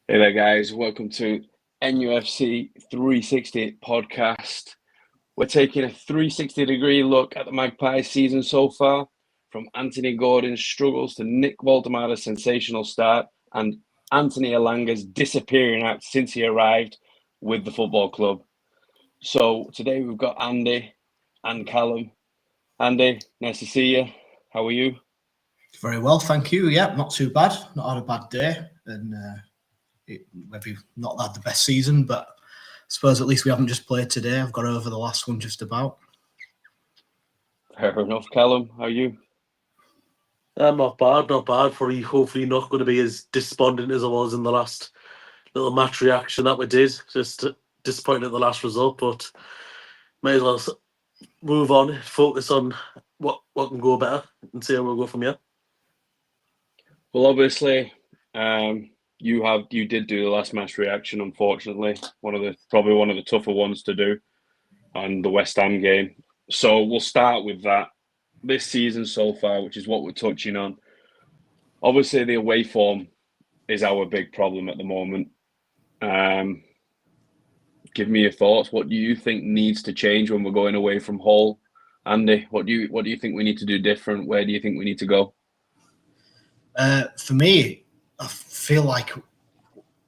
Hey there, guys. Welcome to NUFC360 podcast. We're taking a 360-degree look at the Magpies season so far, from Anthony Gordon's struggles to Nick Voldemada's sensational start and Anthony Elanga's disappearing act since he arrived with the football club. So today we've got Andy and Callum. Andy, nice to see you. How are you? Very well, thank you. Yeah, not too bad. Not had a bad day, and maybe not had the best season, but I suppose at least we haven't just played today. I've got over the last one just about. Fair enough. Callum, how are you? Not bad. Probably, hopefully not going to be as despondent as I was in the last little match reaction that we did. Just disappointed at the last result, but may as well move on, focus on what can go better and see how we'll go from here. Well, obviously, you did do the last match reaction. Unfortunately, probably one of the tougher ones to do on the West Ham game. So we'll start with that. This season so far, which is what we're touching on. Obviously, the away form is our big problem at the moment. Give me your thoughts. What do you think needs to change when we're going away from Hull? Andy, what do you think we need to do different? Where do you think we need to go? For me, I feel like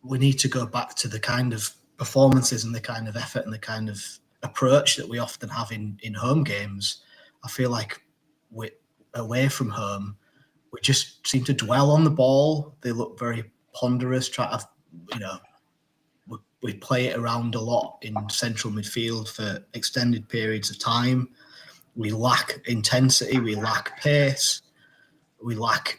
we need to go back to the kind of performances and the kind of effort and the kind of approach that we often have in home games. I feel like away from home, we just seem to dwell on the ball. They look very ponderous, we play it around a lot in central midfield for extended periods of time. We lack intensity, we lack pace, we lack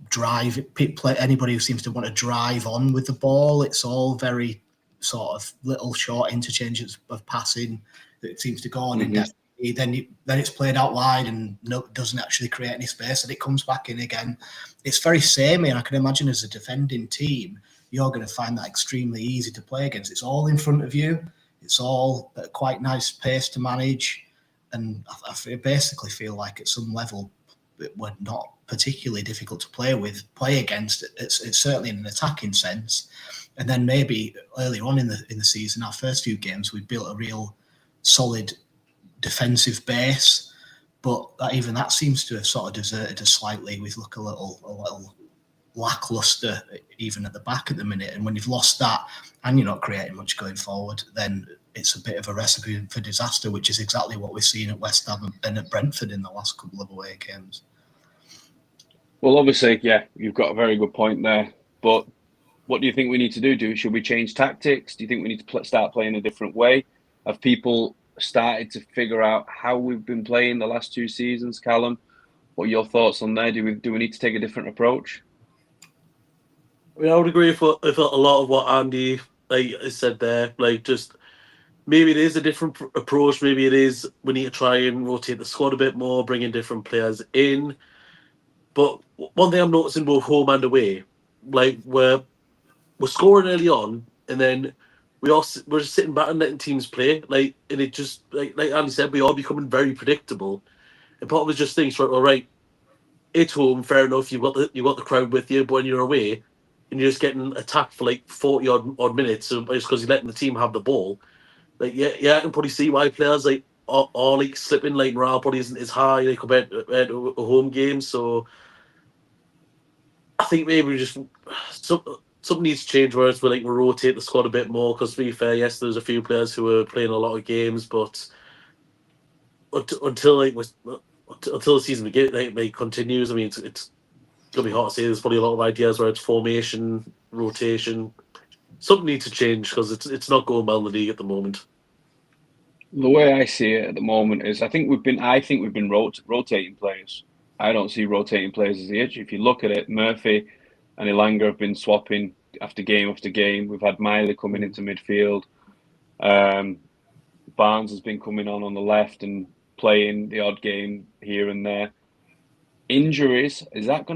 drive. Anybody who seems to want to drive on with the ball, it's all very sort of little short interchanges of passing that seems to go on indefinitely. Then it's played out wide and doesn't actually create any space, and it comes back in again. It's very samey, and I can imagine as a defending team, you're going to find that extremely easy to play against. It's all in front of you. It's all at quite nice pace to manage, and I basically feel like at some level we're not particularly difficult to play against. It's certainly in an attacking sense. And then maybe earlier on in the season, our first few games, we built a real solid defensive base, but even that seems to have sort of deserted us slightly. We look a little lackluster even at the back at the minute. And when you've lost that and you're not creating much going forward, then it's a bit of a recipe for disaster, which is exactly what we've seen at West Ham and at Brentford in the last couple of away games. Well, obviously, yeah, you've got a very good point there. But what do you think we need to do? Should we change tactics? Do you think we need to start playing a different way? Have people started to figure out how we've been playing the last two seasons, Callum? What are your thoughts on there? Do we need to take a different approach? I mean, I would agree with a lot of what Andy said there. Just maybe it is a different approach. Maybe it is we need to try and rotate the squad a bit more, bring in different players in. But one thing I'm noticing both home and away, we're scoring early on, and then we're just sitting back and letting teams play. And it just like Andy said, we are becoming very predictable. And part of us just thinks, all right, it's home, fair enough. You've got the crowd with you, but when you're away, and you're just getting attacked for 40 odd minutes, so just because you're letting the team have the ball, I can probably see why players are slipping. Morale probably isn't as high compared to a home game. So I think maybe just something needs to change where we rotate the squad a bit more. Because to be fair, yes, there's a few players who are playing a lot of games, but until the season continues, I mean, it's gonna be hard to say. There's probably a lot of ideas where it's formation, rotation. Something needs to change because it's not going well in the league at the moment. The way I see it at the moment is I think we've been rotating players. I don't see rotating players as the issue. If you look at it, Murphy and Elanga have been swapping after game after game. We've had Miley coming into midfield. Barnes has been coming on the left and playing the odd game here and there. Injuries, is that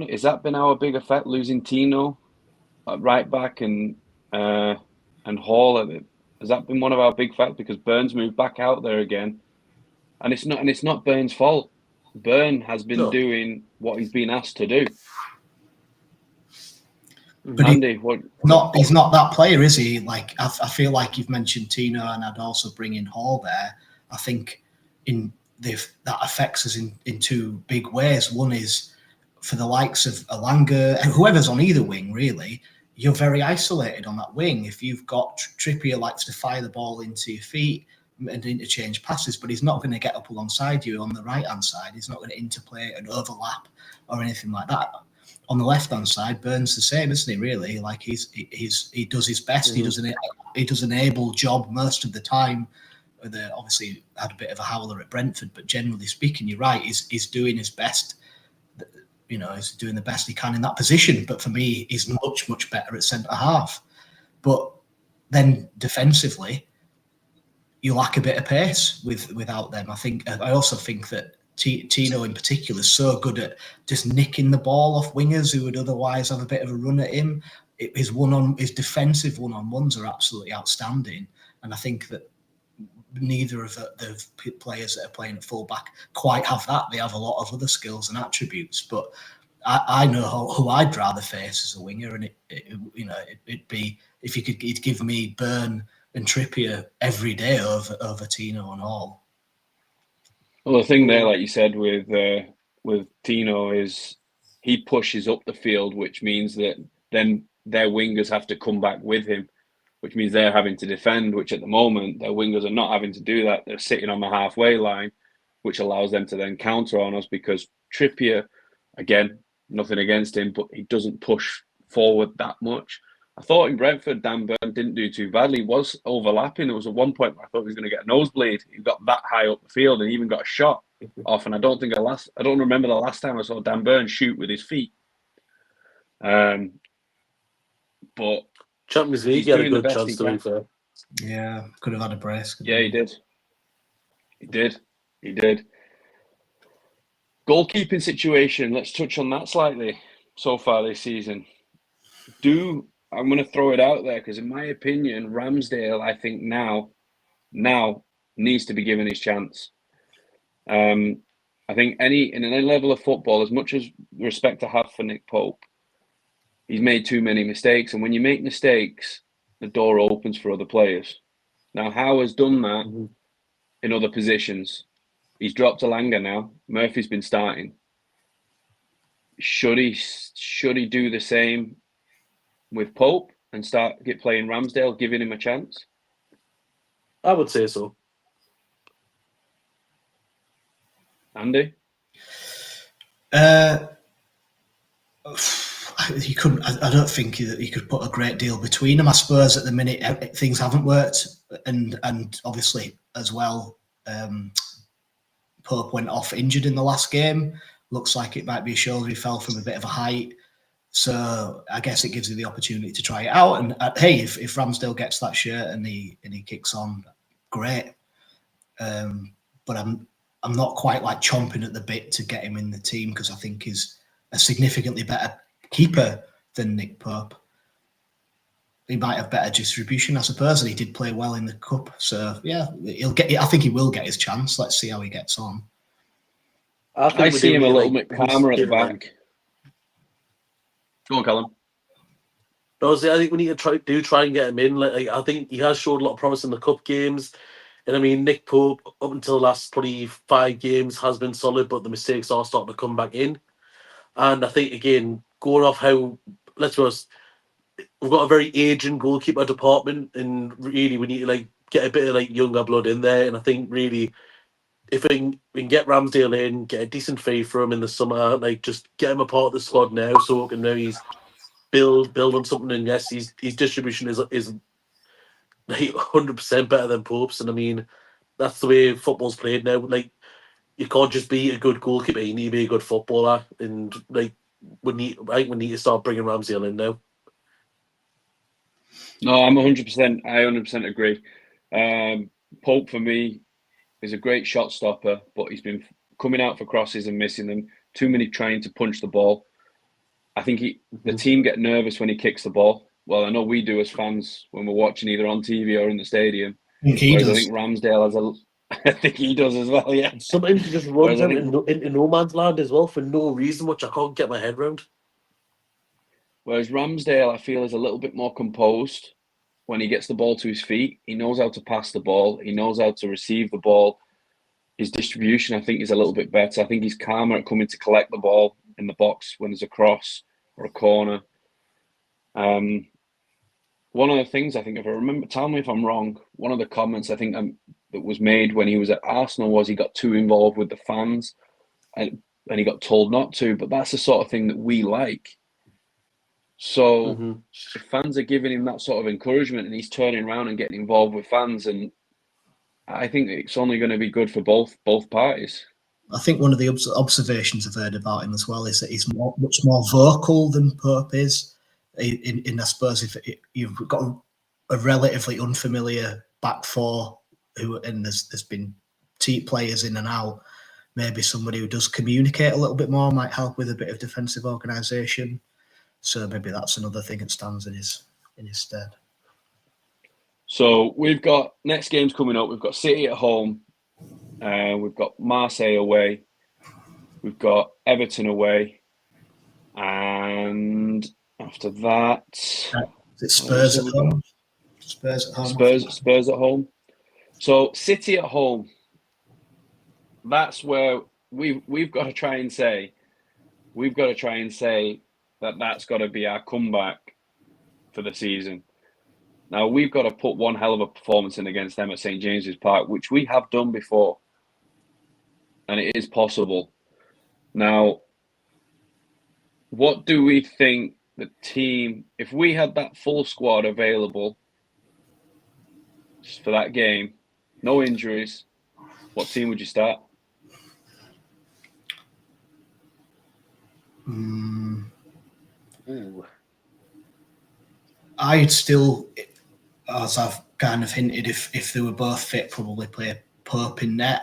been our big effect? Losing Tino at right back and Hall, has that been one of our big factors? Because Burns moved back out there again, and it's not Burns' fault. Burn has been doing what he's been asked to do. But Andy, he's not that player, is he? Like I feel like you've mentioned Tino, and I'd also bring in Hall there. I think that affects us in two big ways. One is for the likes of Alanga, whoever's on either wing, really, you're very isolated on that wing. If you've got Trippier likes to fire the ball into your feet and interchange passes, but he's not going to get up alongside you on the right-hand side. He's not going to interplay and overlap or anything like that. On the left-hand side, Burns the same, isn't he? Really, like he does his best. Mm-hmm. He does an able job most of the time. Obviously had a bit of a howler at Brentford, but generally speaking, you're right. He's doing his best. You know, he's doing the best he can in that position. But for me, he's much better at centre half. But then defensively, you lack a bit of pace without them. I also think that Tino in particular is so good at just nicking the ball off wingers who would otherwise have a bit of a run at him. His defensive one-on-ones are absolutely outstanding, and I think that neither of the players that are playing at fullback quite have that. They have a lot of other skills and attributes, but I know who I'd rather face as a winger, and it'd be if he'd give me Burn and Trippier every day over Tino and Hall. Well, the thing there, like you said, with Tino is he pushes up the field, which means that then their wingers have to come back with him, which means they're having to defend, which at the moment their wingers are not having to do that. They're sitting on the halfway line, which allows them to then counter on us because Trippier, again, nothing against him, but he doesn't push forward that much. I thought in Brentford, Dan Burn didn't do too badly. He was overlapping. There was at one point where I thought he was going to get a nosebleed. He got that high up the field and even got a shot off. And I don't remember the last time I saw Dan Burn shoot with his feet. But Champions League had a good chance to be fair. Yeah, could have had a brace. Yeah, he did. He did. Goalkeeping situation. Let's touch on that slightly so far this season. I'm going to throw it out there because, in my opinion, Ramsdale, I think now needs to be given his chance. I think in any level of football, as much as respect I have for Nick Pope, he's made too many mistakes. And when you make mistakes, the door opens for other players. Now, Howe has done that in other positions. He's dropped Alanga now. Murphy's been starting. Should he do the same with Pope and get playing Ramsdale, giving him a chance? I would say so. Andy? He couldn't. I don't think he could put a great deal between them. I suppose at the minute things haven't worked, and obviously as well, Pope went off injured in the last game. Looks like it might be a shoulder. He fell from a bit of a height. So I guess it gives you the opportunity to try it out. And hey, if Ramsdale gets that shirt and he kicks on, great. But I'm not quite like chomping at the bit to get him in the team because I think he's a significantly better keeper than Nick Pope. He might have better distribution, I suppose, and he did play well in the cup. So yeah, I think he will get his chance. Let's see how he gets on. I see him a little bit calmer at the back. Go on, Callum. I think we need to try and get him in. Like I think he has showed a lot of promise in the cup games, and I mean Nick Pope up until the last probably 5 games has been solid, but the mistakes are starting to come back in. And I think again, going off how let's be honest, we've got a very aging goalkeeper department, and really we need to get a bit of younger blood in there. And I think really, if we can get Ramsdale in, get a decent fee for him in the summer, just get him a part of the squad now, so we can know he's build on something. And yes, his distribution is 100% better than Pope's. And I mean, that's the way football's played now. You can't just be a good goalkeeper; you need to be a good footballer. And we need to start bringing Ramsdale in now. No, I'm 100%. I 100% agree. Pope for me is a great shot stopper, but he's been coming out for crosses and missing them. Too many trying to punch the ball. I think the team get nervous when he kicks the ball. Well, I know we do as fans when we're watching either on TV or in the stadium. I think Ramsdale has I think he does as well, yeah. Sometimes he just runs into no man's land as well for no reason, which I can't get my head around. Whereas Ramsdale, I feel, is a little bit more composed when he gets the ball to his feet. He knows how to pass the ball. He knows how to receive the ball. His distribution, I think, is a little bit better. I think he's calmer at coming to collect the ball in the box when there's a cross or a corner. One of the things I think, if I remember, tell me if I'm wrong, one of the comments I think that was made when he was at Arsenal was he got too involved with the fans and he got told not to, but that's the sort of thing that we like. So if fans are giving him that sort of encouragement and he's turning around and getting involved with fans, and I think it's only going to be good for both parties. I think one of the observations I've heard about him as well is that he's much more vocal than Pope is. In I suppose if you've got a relatively unfamiliar back four, and there's been players in and out, maybe somebody who does communicate a little bit more might help with a bit of defensive organisation. So maybe that's another thing that stands in his stead. So we've got next games coming up. We've got City at home. We've got Marseille away. We've got Everton away. And after that... Is it Spurs at home? Spurs at home. Spurs at home. So City at home. That's where we've got to try and say that's got to be our comeback for the season. Now, we've got to put one hell of a performance in against them at St. James's Park, which we have done before. And it is possible. Now, what do we think the team, if we had that full squad available for that game, no injuries, what team would you start? I'd still, as I've kind of hinted, if they were both fit, probably play Pope in net.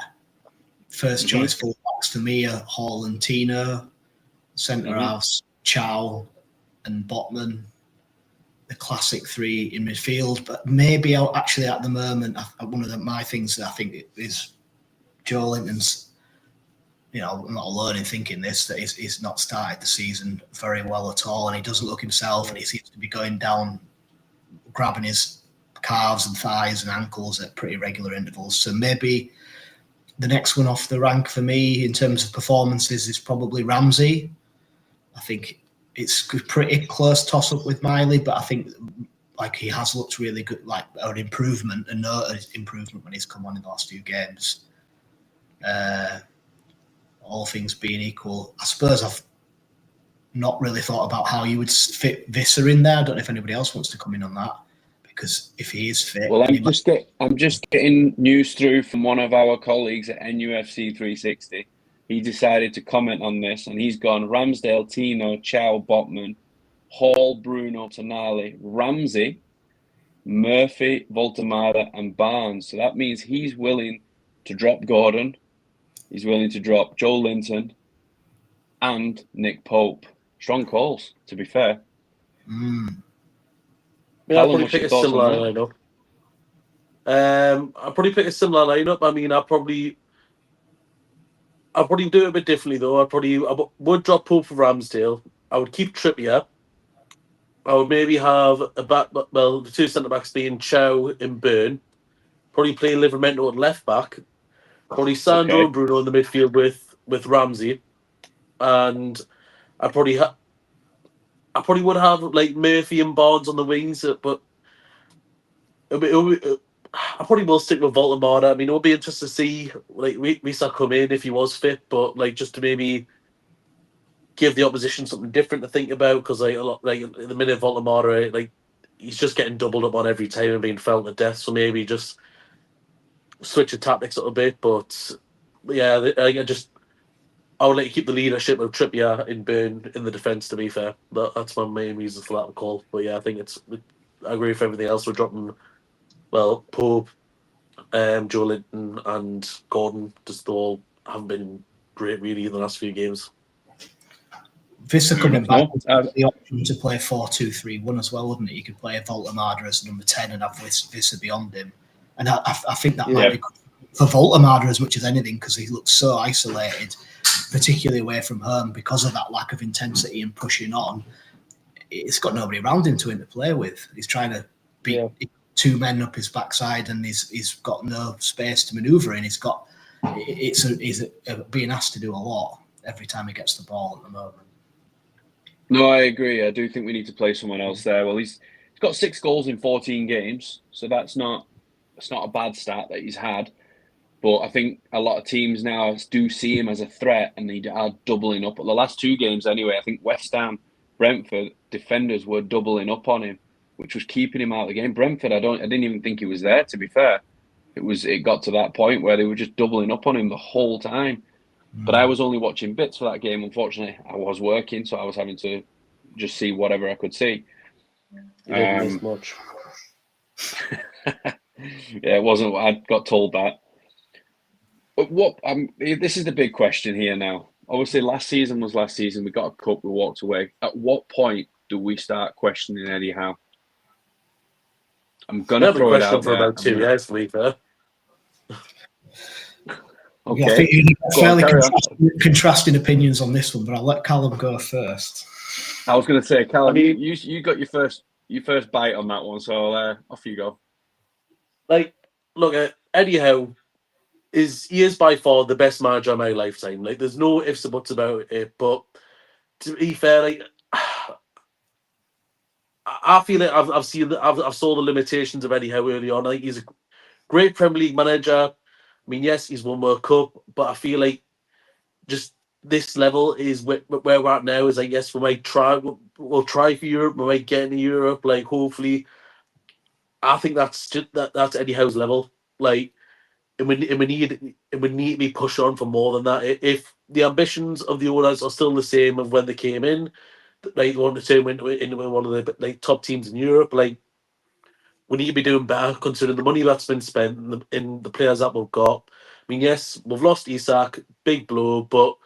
First choice full-backs for me are Hall and Tino. Centre-halves, Chow and Botman. The classic three in midfield. But maybe actually at the moment, one of my things that I think is Joe Linton's, I'm not alone in thinking this, that he's not started the season very well at all, and he doesn't look himself, and he seems to be going down, grabbing his calves and thighs and ankles at pretty regular intervals. So maybe the next one off the rank for me in terms of performances is probably Ramsey. I think it's a pretty close toss-up with Miley, but I think he has looked really good, an improvement, when he's come on in the last few games. All things being equal, I suppose I've not really thought about how you would fit Visser in there. I don't know if anybody else wants to come in on that, because if he is fit... Well, I'm just getting news through from one of our colleagues at NUFC360. He decided to comment on this, and he's gone Ramsdale, Tino, Chow, Botman, Hall, Bruno, Tonali, Ramsey, Murphy, Voltemada, and Barnes. So that means he's willing to drop Gordon. He's willing to drop Joe Linton and Nick Pope. Strong calls, to be fair. I'll probably pick a similar lineup. I'll probably pick a similar lineup. I mean, I'll probably do it a bit differently, though. I would drop Pope for Ramsdale. I would keep Trippier. I would maybe have the two centre-backs being Chow and Byrne. Probably play Livramento at left-back. Probably Sandro and Bruno in the midfield with Ramsey. And I probably would have Murphy and Barnes on the wings, but I probably will stick with Voltemada. I mean, it would be interesting to see Risa come in if he was fit, but just to maybe give the opposition something different to think about, because in the minute Voltemada, he's just getting doubled up on every time and being felt to death. So maybe just switch the tactics a little bit, but yeah, I would keep the leadership of Trippier in Byrne in the defence. To be fair, that's my main reason for that call. But yeah, I think I agree with everything else. We're dropping Pope, Joe Linton, and Gordon. Just all haven't been great really in the last few games. Visser coming back with the option to play 4-2-3-1 as well, wouldn't it? You could play Voltemada as number 10 and have Visser beyond him. And I think that might be good for Voltemada as much as anything, because he looks so isolated, particularly away from home, because of that lack of intensity and pushing on. He's got nobody around him to interplay with. He's trying to beat two men up his backside, and he's got no space to manoeuvre in. He's being asked to do a lot every time he gets the ball at the moment. No, I agree. I do think we need to play someone else there. Well, he's got 6 goals in 14 games, so that's not a bad stat that he's had. But I think a lot of teams now do see him as a threat, and they are doubling up. But the last 2 games, anyway, I think West Ham, Brentford defenders were doubling up on him, which was keeping him out of the game. Brentford, I didn't even think he was there. To be fair, it got to that point where they were just doubling up on him the whole time. But I was only watching bits for that game. Unfortunately, I was working, so I was having to just see whatever I could see. You didn't miss much. Yeah, it wasn't. I got told that. But this is the big question here now. Obviously, last season was last season. We got a cup, we walked away. At what point do we start questioning Eddie Howe? I'm going to throw it out for about 2 years, to be fair. Okay. I think you have fairly contrasting opinions on this one, but I'll let Callum go first. I was going to say, Callum, you got your first bite on that one, so off you go. Like, look, Eddie Howe he is by far the best manager of my lifetime. Like, there's no ifs or buts about it. But to be fair, like, I feel like I've saw the limitations of Eddie Howe early on. Like, he's a great Premier League manager. I mean, yes, he's won World Cup, but I feel like just this level is where we're at now. Is like, yes, we'll try for Europe. We might get into Europe. Like, hopefully, I think that's Eddie Howe's level. Like, and we need to be pushed on for more than that. If the ambitions of the owners are still the same of when they came in, like, they want to turn into one of the top teams in Europe, like, we need to be doing better considering the money that's been spent in the players that we've got. I mean, yes, we've lost Isak, big blow, but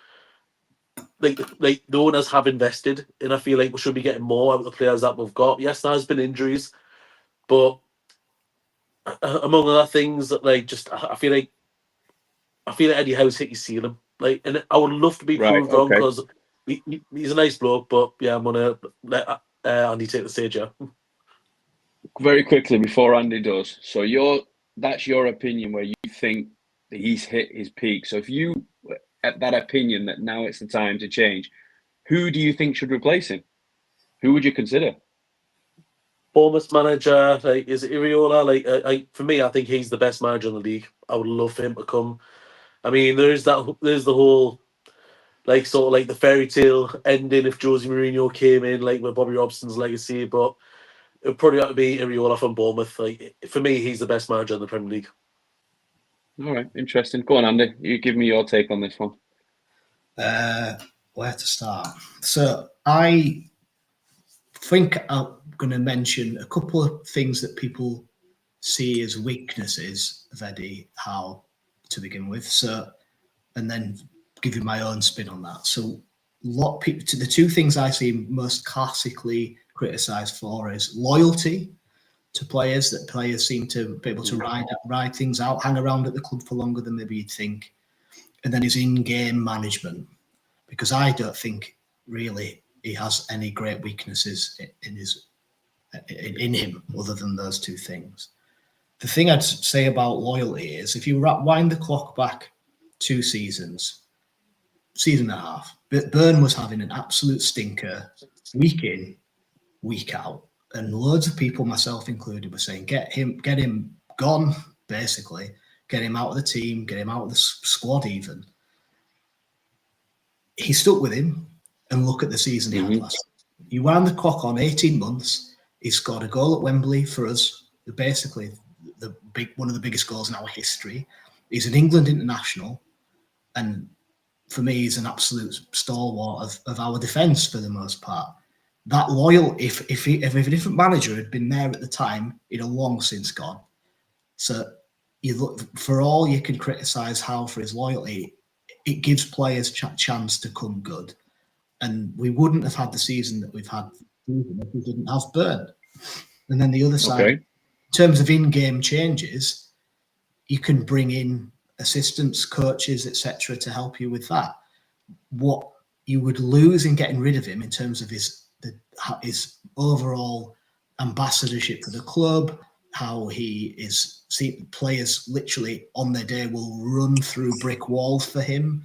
like the owners have invested, and I feel like we should be getting more out of the players that we've got. Yes, there has been injuries, but among other things, that I feel like Eddie Howe's hit his ceiling. Like, and I would love to be proved wrong because he's a nice bloke, but yeah, I'm gonna let Andy take the stage here. Very quickly before Andy does, so that's your opinion where you think that he's hit his peak. So if you at that opinion that now it's the time to change, who do you think should replace him? Who would you consider? Bournemouth manager, like, is it Iriola? Like, for me, I think he's the best manager in the league. I would love for him to come. I mean, there's the whole, like, sort of like the fairy tale ending if Jose Mourinho came in, like, with Bobby Robson's legacy, but it would probably have to be Iriola from Bournemouth. Like, for me, he's the best manager in the Premier League. All right, interesting. Go on, Andy. You give me your take on this one. Where to start? So I think I'm going to mention a couple of things that people see as weaknesses of Eddie Howe to begin with. So, and then give you my own spin on that. So, the 2 things I see most classically criticised for is loyalty to players. That players seem to be able to ride things out, hang around at the club for longer than maybe you'd think. And then his in-game management, because I don't think really he has any great weaknesses in him other than those 2 things. The thing I'd say about loyalty is if you wind the clock back 2 seasons, season and a half, Byrne was having an absolute stinker week in, week out. And loads of people, myself included, were saying, get him gone, basically. Get him out of the team, get him out of the squad even. He stuck with him, and look at the season he had last year. You wound the clock on 18 months. He scored a goal at Wembley for us, basically one of the biggest goals in our history. He's an England international, and for me, he's an absolute stalwart of our defence for the most part. That loyal, if a different manager had been there at the time, he'd have long since gone. So you look, for all you can criticise Howe for his loyalty, it gives players chance to come good. And we wouldn't have had the season that we've had if we didn't have Byrne. And then the other side, in terms of in-game changes, you can bring in assistants, coaches, etc., to help you with that. What you would lose in getting rid of him in terms of the his overall ambassadorship for the club, how he is, see players literally on their day will run through brick walls for him,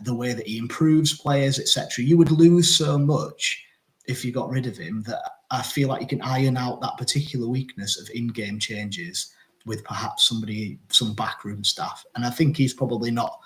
the way that he improves players, etc. You would lose so much if you got rid of him that I feel like you can iron out that particular weakness of in-game changes with perhaps some backroom staff. And I think he's probably not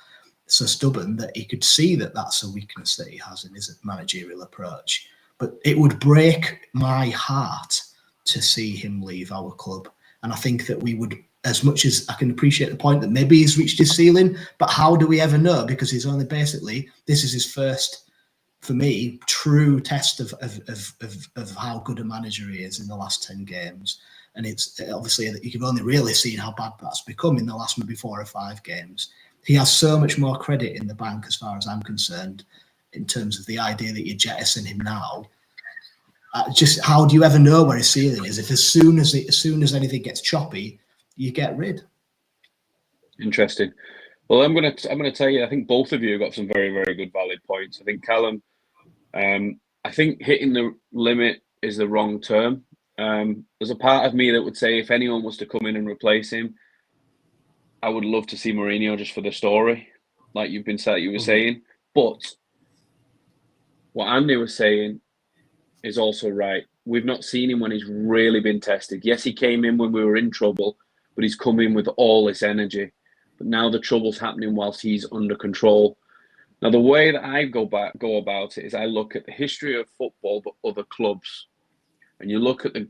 so stubborn that he could see that that's a weakness that he has in his managerial approach. But it would break my heart to see him leave our club. And I think that we would, as much as I can appreciate the point that maybe he's reached his ceiling, but how do we ever know? Because he's only basically, this is his first, for me, true test of how good a manager he is in the last 10 games. And it's obviously that you've only really seen how bad that's become in the last maybe 4 or 5 games. He has so much more credit in the bank as far as I'm concerned, in terms of the idea that you jettison him now. Just how do you ever know where his ceiling is? If as soon as anything gets choppy, you get rid. Interesting. Well, I'm gonna tell you. I think both of you got some very, very good, valid points. I think Callum, I think hitting the limit is the wrong term. There's a part of me that would say if anyone was to come in and replace him, I would love to see Mourinho just for the story, like you were saying. But what Andy was saying is also right. We've not seen him when he's really been tested. Yes, he came in when we were in trouble, but he's come in with all this energy. But now the trouble's happening whilst he's under control. Now, the way that I go about it is I look at the history of football, but other clubs. And you look at the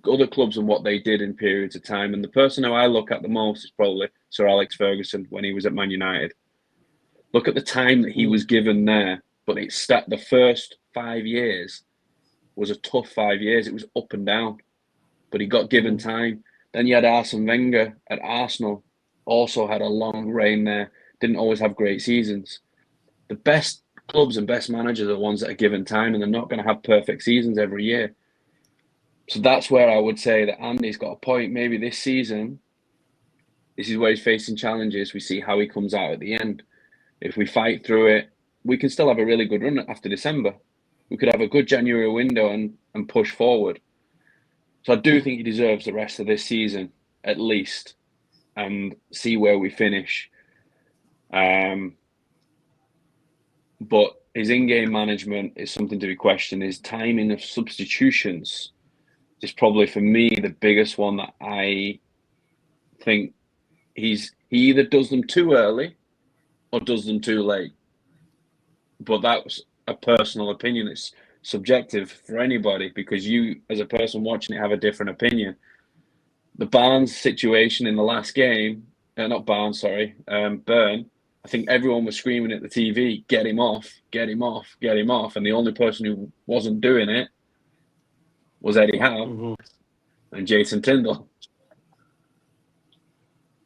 other clubs and what they did in periods of time. And the person who I look at the most is probably Sir Alex Ferguson when he was at Man United. Look at the time that he was given there. But the first 5 years was a tough 5 years. It was up and down. But he got given time. Then you had Arsene Wenger at Arsenal. Also had a long reign there. Didn't always have great seasons. The best clubs and best managers are the ones that are given time, and they're not going to have perfect seasons every year. So that's where I would say that Andy's got a point. Maybe this season, this is where he's facing challenges. We see how he comes out at the end. If we fight through it, we can still have a really good run after December. We could have a good January window and push forward. So I do think he deserves the rest of this season, at least, and see where we finish. But his in-game management is something to be questioned. His timing of substitutions is probably, for me, the biggest one that I think he either does them too early or does them too late. But that's a personal opinion. It's subjective for anybody because you, as a person watching it, have a different opinion. The Barnes situation in the last game, Burn, I think everyone was screaming at the TV, get him off, get him off, get him off. And the only person who wasn't doing it was Eddie Howe and Jason Tyndall.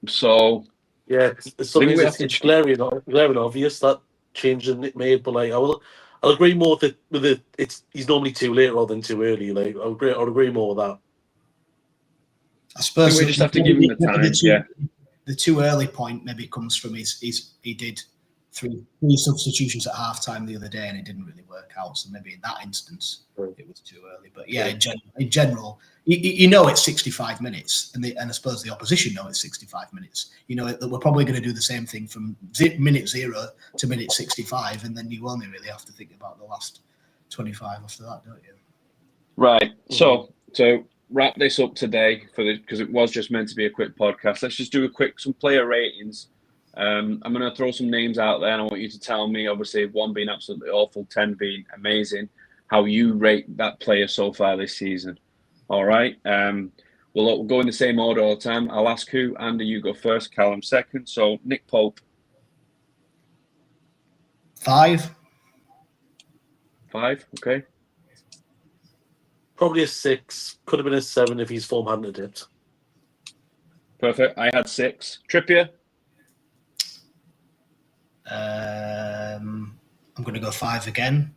So yeah, it's glaring obvious that change it made, but like I'll agree more with it. He's normally too late rather than too early. Like I'll agree more with that. I suppose we just have to give him the time. The too early point maybe comes from he did three substitutions at halftime the other day and it didn't really work out. So maybe in that instance it was too early. But yeah, in general, you know it's 65 minutes, and I suppose the opposition know it's 65 minutes. You know that we're probably going to do the same thing from minute 0 to minute 65, and then you only really have to think about the last 25 after that, don't you? Right. So to wrap this up today, because it was just meant to be a quick podcast, let's just do some player ratings. I'm going to throw some names out there, and I want you to tell me, obviously, 1 being absolutely awful, 10 being amazing, how you rate that player so far this season. All right. We'll go in the same order all the time. I'll ask who. Andy, you go first. Callum second. So Nick Pope. 5. 5. Okay. Probably a 6. Could have been a 7 if his form hadn't dipped. Perfect. I had 6. Trippier. I'm going to go 5 again.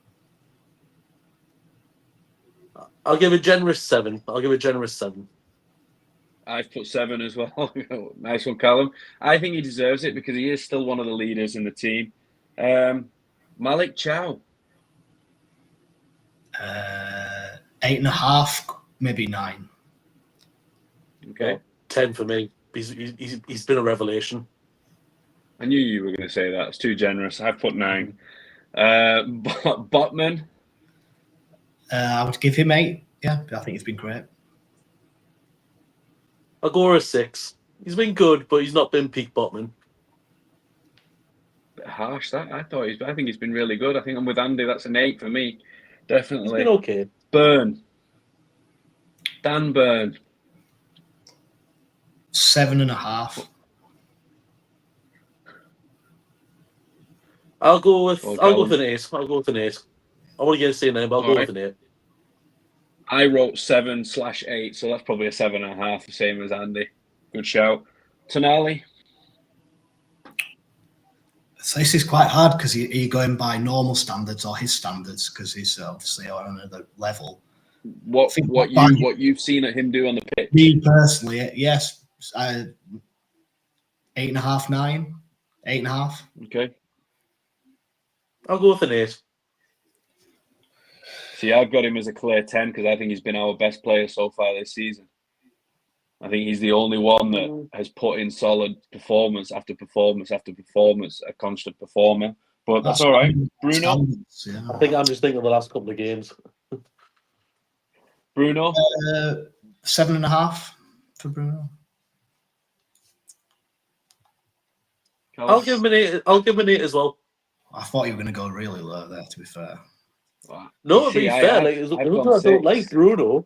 I'll give a generous 7. I've put 7 as well. Nice one, Callum. I think he deserves it because he is still one of the leaders in the team. Malik Chow. 8.5, maybe 9. Okay. 10 for me. He's been a revelation. I knew you were going to say that. It's too generous. I've put 9. Botman. I would give him 8. Yeah, I think he's been great. I'll go with a 6. He's been good, but he's not been peak Botman. Bit harsh that. I think he's been really good. I think I'm with Andy. That's an 8 for me. Definitely. He's been okay. Burn. Dan Burn. 7.5. I'll go with an 8. I'll go with an 8. I want to get a C name, but I'll go with an 8. I wrote 7/8, so that's probably a 7.5, the same as Andy. Good shout. Tonali. So this is quite hard because you're going by normal standards or his standards because he's obviously on another level. What you've seen at him do on the pitch? Me personally, yes, 8.5, 9, 8.5. Okay. I'll go with an 8. See, I've got him as a clear 10 because I think he's been our best player so far this season. I think he's the only one that has put in solid performance after performance after performance, a constant performer. But that's all right. Bruno? Yeah. I think I'm just thinking of the last couple of games. Bruno? 7.5 for Bruno. I'll give him an 8. I'll give him an 8 as well. I thought you were going to go really low there, to be fair. No, to be fair, I don't like Bruno.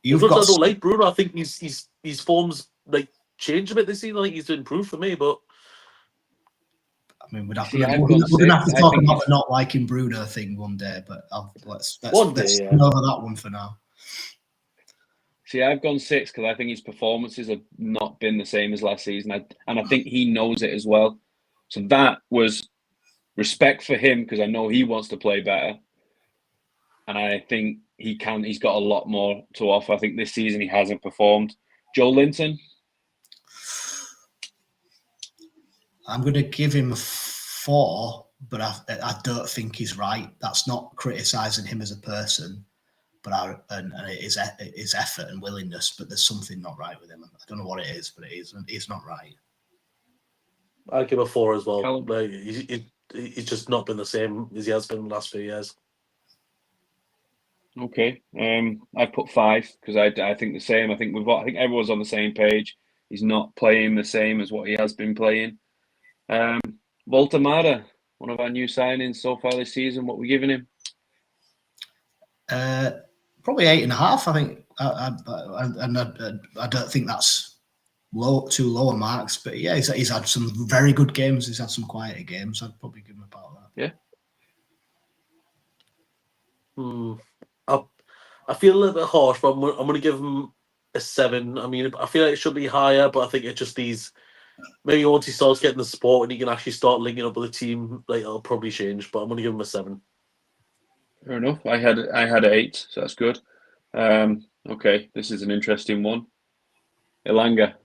I don't like Bruno. I think his form's like changed a bit this season. I think he's improved for me, but I mean, we're going to have to talk about the not liking Bruno thing one day. But let's go over that one for now. See, I've gone 6 because I think his performances have not been the same as last season, and I think he knows it as well. So that was respect for him because I know he wants to play better. And I think he's got a lot more to offer. I think this season he hasn't performed. Joe Linton? I'm going to give him a 4, but I don't think he's right. That's not criticising him as a person, but it is effort and willingness, but there's something not right with him. I don't know what it is, but it's not right. I'll give a 4 as well. Like, he's just not been the same as he has been in the last few years. Okay, I put 5 because I think the same. I think everyone's on the same page. He's not playing the same as what he has been playing. Voltemada, one of our new signings so far this season. What are we giving him? Probably 8.5. I think, I don't think that's too lower marks. But yeah, he's had some very good games. He's had some quieter games. I'd probably give him about that. Yeah. I feel a little bit harsh, but I'm going to give him a 7. I mean, I feel like it should be higher, but I think it just maybe once he starts getting the support and he can actually start linking up with the team, like it'll probably change. But I'm going to give him a 7. Fair enough. I had an 8, so that's good. Okay, this is an interesting one. Elanga.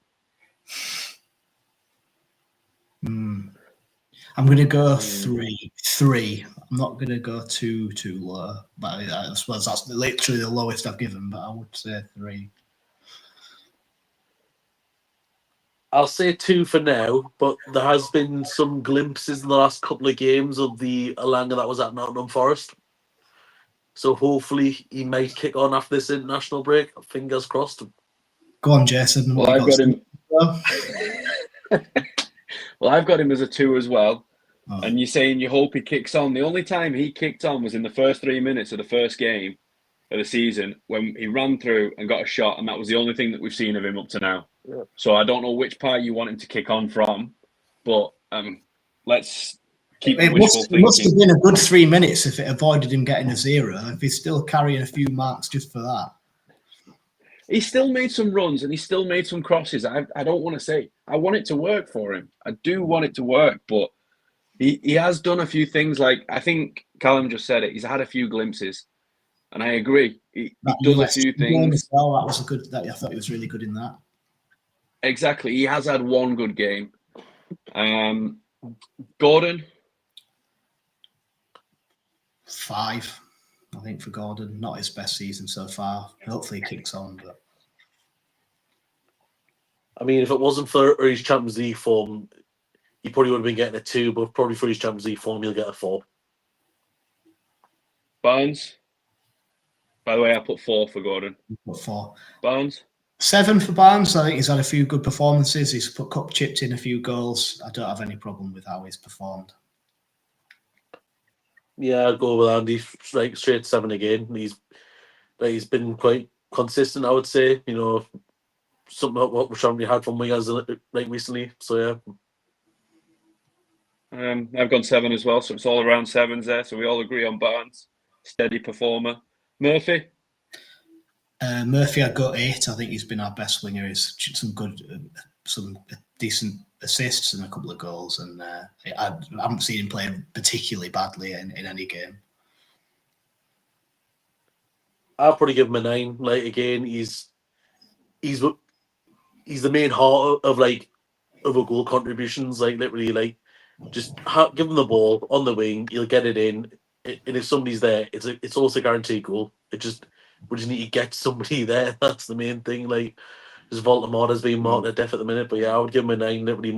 I'm going to go 3. 3. I'm not going to go too low, but I suppose that's literally the lowest I've given. But I would say 3. I'll say 2 for now, but there has been some glimpses in the last couple of games of the Elanga that was at Nottingham Forest. So hopefully he might kick on after this international break. Fingers crossed. Go on, Jason. Well, I've got him. Well, I've got him as a 2 as well. Oh. And you're saying you hope he kicks on. The only time he kicked on was in the first 3 minutes of the first game of the season when he ran through and got a shot, and that was the only thing that we've seen of him up to now. Yeah. So I don't know which part you want him to kick on from, but let's keep wishful thinking. It must have been a good 3 minutes if it avoided him getting a 0. If he's still carrying a few marks just for that. He still made some runs and he still made some crosses. I don't want to say. I want it to work for him. I do want it to work, but he has done a few things. Like, I think Callum just said it. He's had a few glimpses. And I agree. He does a few things. Well, that was I thought he was really good in that. Exactly. He has had one good game. Gordon? 5. I think, for Gordon. Not his best season so far. Hopefully he kicks on. But I mean, if it wasn't for his Champions League form, he probably would have been getting a 2, but probably for his Champions League form, he'll get a 4. Barnes. By the way, I put 4 for Gordon. 4. Barnes. 7 for Barnes. I think he's had a few good performances. He's chipped in a few goals. I don't have any problem with how he's performed. Yeah, I'll go with Andy. Like straight 7 again. He's been quite consistent, I would say. You know, something like what we haven't really had from wingers like recently. So yeah. I've gone 7 as well, so it's all around 7s there. So we all agree on Barnes, steady performer. Murphy. Murphy, I got 8. I think he's been our best winger. He's some decent assists and a couple of goals, and I haven't seen him play particularly badly in any game. I'll probably give him a 9. Like again, he's the main heart of a goal contributions. Like literally, like just give him the ball on the wing, he'll get it in, and if somebody's there, it's also a guaranteed goal. We just need to get somebody there. That's the main thing. Like, just Voldemort has been marked at death at the minute, but yeah, I would give him a 9. Literally,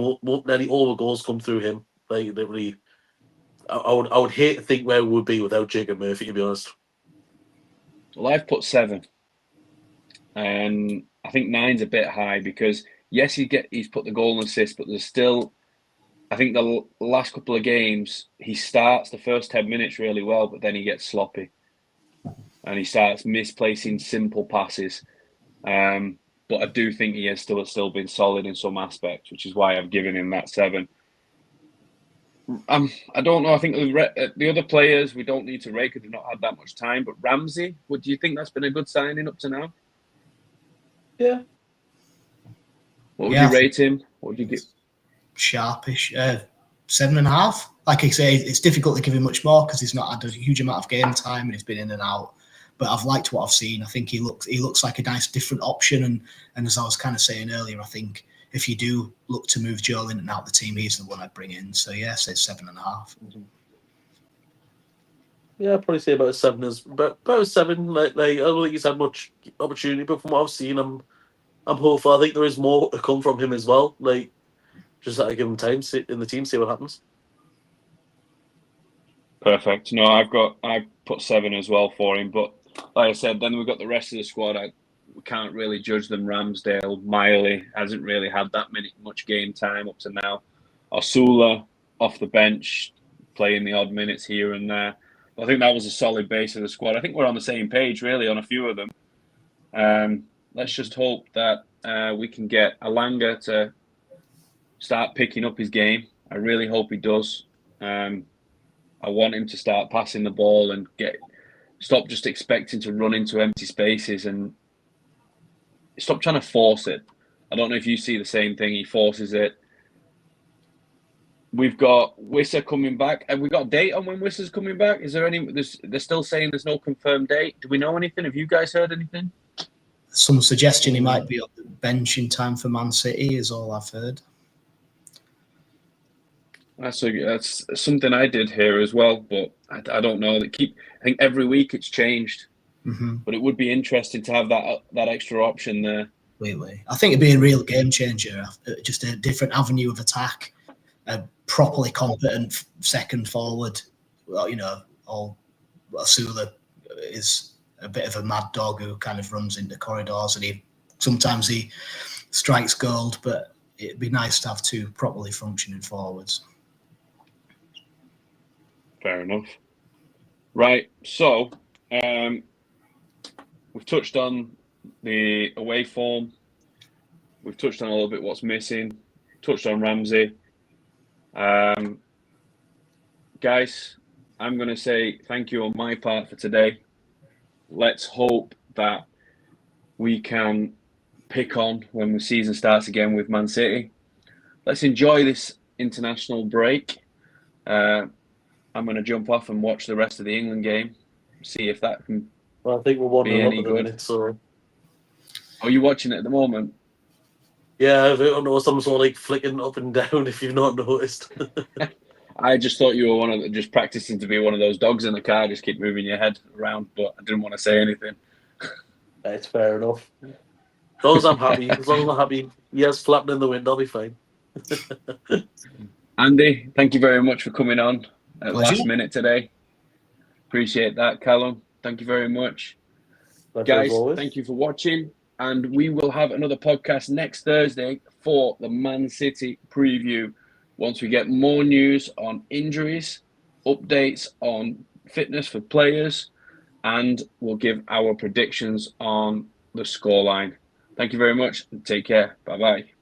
nearly all the goals come through him. Like, literally, I would hate to think where we would be without Jacob Murphy, to be honest. Well, I've put 7, and I think 9's a bit high because yes, he's put the goal and assist, but there's still, I think the last couple of games he starts the first 10 minutes really well, but then he gets sloppy. And he starts misplacing simple passes. But I do think he has still been solid in some aspects, which is why I've given him that 7. I don't know. I think the other players we don't need to rate because they've not had that much time. But Ramsey, do you think that's been a good signing up to now? Yeah. What would you rate him? What would you give? Sharpish. 7.5. Like I say, it's difficult to give him much more because he's not had a huge amount of game time and he's been in and out. But I've liked what I've seen. I think he looks like a nice different option. And as I was kind of saying earlier, I think if you do look to move Joe in and out of the team, he's the one I'd bring in. So yeah, say 7.5. Mm-hmm. Yeah, I'd probably say about a 7 about a 7. Like I don't think he's had much opportunity, but from what I've seen, I'm hopeful. I think there is more to come from him as well. Like, just have to give him time in the team, see what happens. Perfect. No, I've put 7 as well for him, but like I said, then we've got the rest of the squad. We can't really judge them. Ramsdale, Miley hasn't really had that much game time up to now. Osula off the bench, playing the odd minutes here and there. I think that was a solid base of the squad. I think we're on the same page really on a few of them. Let's just hope that we can get Alanga to start picking up his game. I really hope he does. I want him to start passing the ball and stop just expecting to run into empty spaces and stop trying to force it. I don't know if you see the same thing. He forces it. We've got Wissa coming back. Have we got a date on when Wissa's coming back? Is there any? They're still saying there's no confirmed date. Do we know anything? Have you guys heard anything? Some suggestion he might be on the bench in time for Man City is all I've heard. That's something I did hear as well, but I don't know. I think every week it's changed, but it would be interesting to have that extra option there. Completely. I think it'd be a real game changer. Just a different avenue of attack, a properly competent second forward. Well, Osula is a bit of a mad dog who kind of runs into corridors, and sometimes he strikes gold. But it'd be nice to have 2 properly functioning forwards. Fair enough. Right, so we've touched on the away form. We've touched on a little bit what's missing. Touched on Ramsey. Guys, I'm going to say thank you on my part for today. Let's hope that we can pick on when the season starts again with Man City. Let's enjoy this international break. I'm going to jump off and watch the rest of the England game, see if that can I think we're be any good. Minute, so. Are you watching it at the moment? Yeah, I don't know, some sort of flicking up and down if you've not noticed. I just thought you were one of the, just practicing to be one of those dogs in the car, just keep moving your head around, but I didn't want to say anything. It's fair enough. As long as I'm happy, yes, flapping in the wind, I'll be fine. Andy, thank you very much for coming on at Pleasure. last minute today. Appreciate that, Callum. Thank you very much. Pleasure as Guys, always. thank you for watching. And we will have another podcast next Thursday for the Man City preview. Once we get more news on injuries, updates on fitness for players, and we'll give our predictions on the scoreline. Thank you very much and take care. Bye-bye.